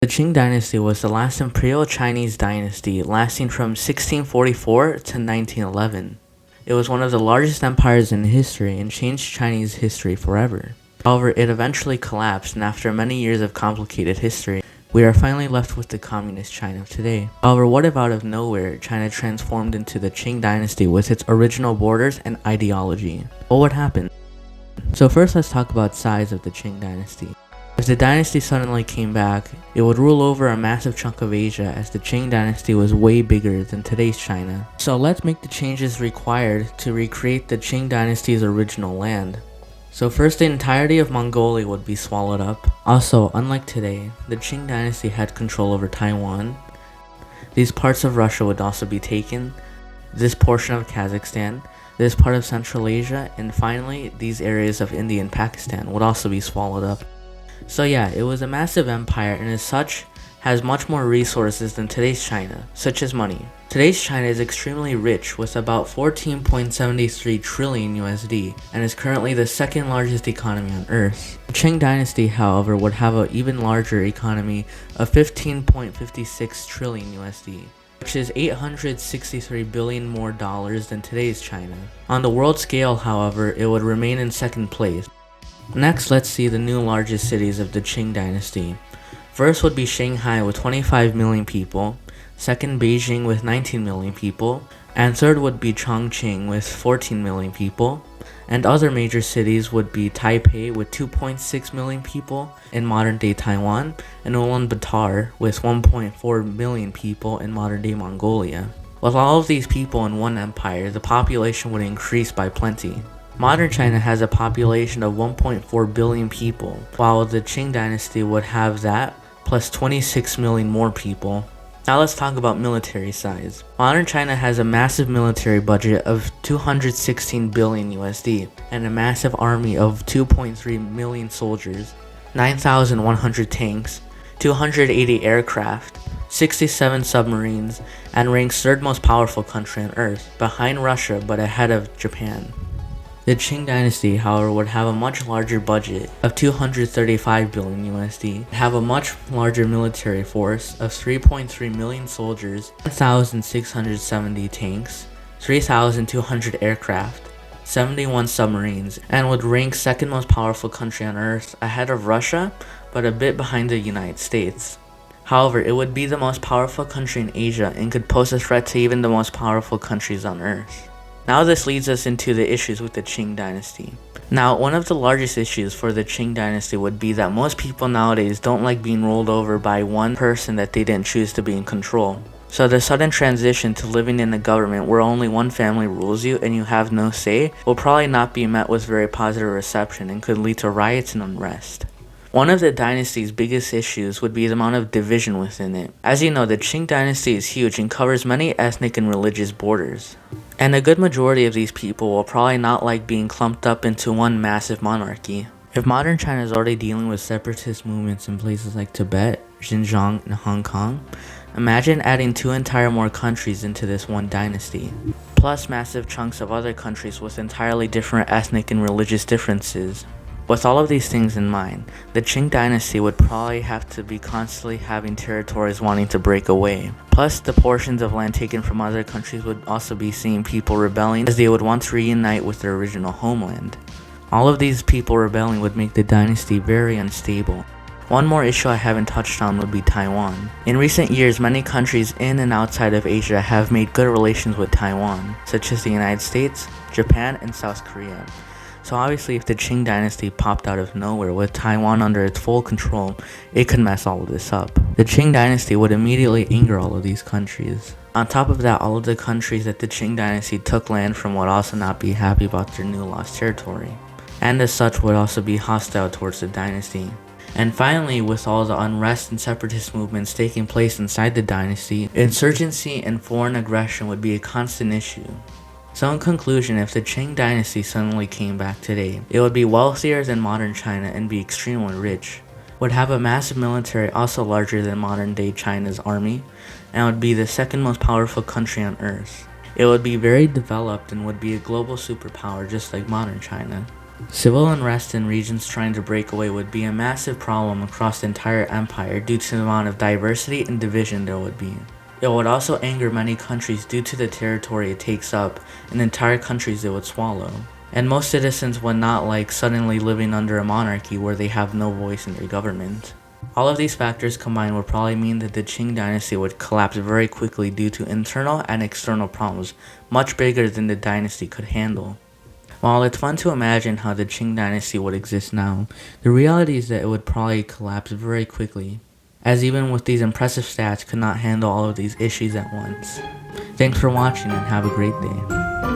The Qing Dynasty was the last imperial Chinese dynasty lasting from 1644 to 1911. It was one of the largest empires in history and changed Chinese history forever. However, it eventually collapsed, and after many years of complicated history, we are finally left with the communist China of today. However, what if out of nowhere, China transformed into the Qing Dynasty with its original borders and ideology? What would happen? So first, let's talk about size of the Qing Dynasty. If the dynasty suddenly came back, it would rule over a massive chunk of Asia, as the Qing Dynasty was way bigger than today's China. So let's make the changes required to recreate the Qing Dynasty's original land. So first, the entirety of Mongolia would be swallowed up. Also, unlike today, the Qing Dynasty had control over Taiwan. These parts of Russia would also be taken, this portion of Kazakhstan, this part of Central Asia, and finally, these areas of India and Pakistan would also be swallowed up. So yeah, it was a massive empire, and as such, has much more resources than today's China, such as money. Today's China is extremely rich with about 14.73 trillion USD and is currently the second largest economy on Earth. The Qing Dynasty, however, would have an even larger economy of 15.56 trillion USD, which is 863 billion more dollars than today's China. On the world scale, however, it would remain in second place. Next, let's see the new largest cities of the Qing Dynasty. First would be Shanghai with 25 million people, second Beijing with 19 million people, and third would be Chongqing with 14 million people, and other major cities would be Taipei with 2.6 million people in modern-day Taiwan, and Ulaanbaatar with 1.4 million people in modern-day Mongolia. With all of these people in one empire, the population would increase by plenty. Modern China has a population of 1.4 billion people, while the Qing Dynasty would have that, plus 26 million more people. Now let's talk about military size. Modern China has a massive military budget of 216 billion USD, and a massive army of 2.3 million soldiers, 9,100 tanks, 280 aircraft, 67 submarines, and ranks third most powerful country on Earth, behind Russia but ahead of Japan. The Qing Dynasty, however, would have a much larger budget of 235 billion USD, have a much larger military force of 3.3 million soldiers, 1,670 tanks, 3,200 aircraft, 71 submarines, and would rank second most powerful country on Earth, ahead of Russia, but a bit behind the United States. However, it would be the most powerful country in Asia and could pose a threat to even the most powerful countries on Earth. Now this leads us into the issues with the Qing Dynasty. Now, one of the largest issues for the Qing Dynasty would be that most people nowadays don't like being rolled over by one person that they didn't choose to be in control. So the sudden transition to living in a government where only one family rules you and you have no say will probably not be met with very positive reception and could lead to riots and unrest. One of the dynasty's biggest issues would be the amount of division within it. As you know, the Qing Dynasty is huge and covers many ethnic and religious borders. And a good majority of these people will probably not like being clumped up into one massive monarchy. If modern China is already dealing with separatist movements in places like Tibet, Xinjiang, and Hong Kong, imagine adding two entire more countries into this one dynasty. Plus massive chunks of other countries with entirely different ethnic and religious differences. With all of these things in mind, the Qing Dynasty would probably have to be constantly having territories wanting to break away. Plus, the portions of land taken from other countries would also be seeing people rebelling, as they would want to reunite with their original homeland. All of these people rebelling would make the dynasty very unstable. One more issue I haven't touched on would be Taiwan. In recent years, many countries in and outside of Asia have made good relations with Taiwan, such as the United States, Japan, and South Korea. So obviously, if the Qing Dynasty popped out of nowhere with Taiwan under its full control, it could mess all of this up. The Qing Dynasty would immediately anger all of these countries. On top of that, all of the countries that the Qing Dynasty took land from would also not be happy about their new lost territory, and as such would also be hostile towards the dynasty. And finally, with all the unrest and separatist movements taking place inside the dynasty, insurgency and foreign aggression would be a constant issue. So in conclusion, if the Qing Dynasty suddenly came back today, it would be wealthier than modern China and be extremely rich, would have a massive military also larger than modern day China's army, and would be the second most powerful country on Earth. It would be very developed and would be a global superpower just like modern China. Civil unrest in regions trying to break away would be a massive problem across the entire empire due to the amount of diversity and division there would be. It would also anger many countries due to the territory it takes up and entire countries it would swallow. And most citizens would not like suddenly living under a monarchy where they have no voice in their government. All of these factors combined would probably mean that the Qing Dynasty would collapse very quickly due to internal and external problems, much bigger than the dynasty could handle. While it's fun to imagine how the Qing Dynasty would exist now, the reality is that it would probably collapse very quickly, as even with these impressive stats could not handle all of these issues at once. Thanks for watching and have a great day.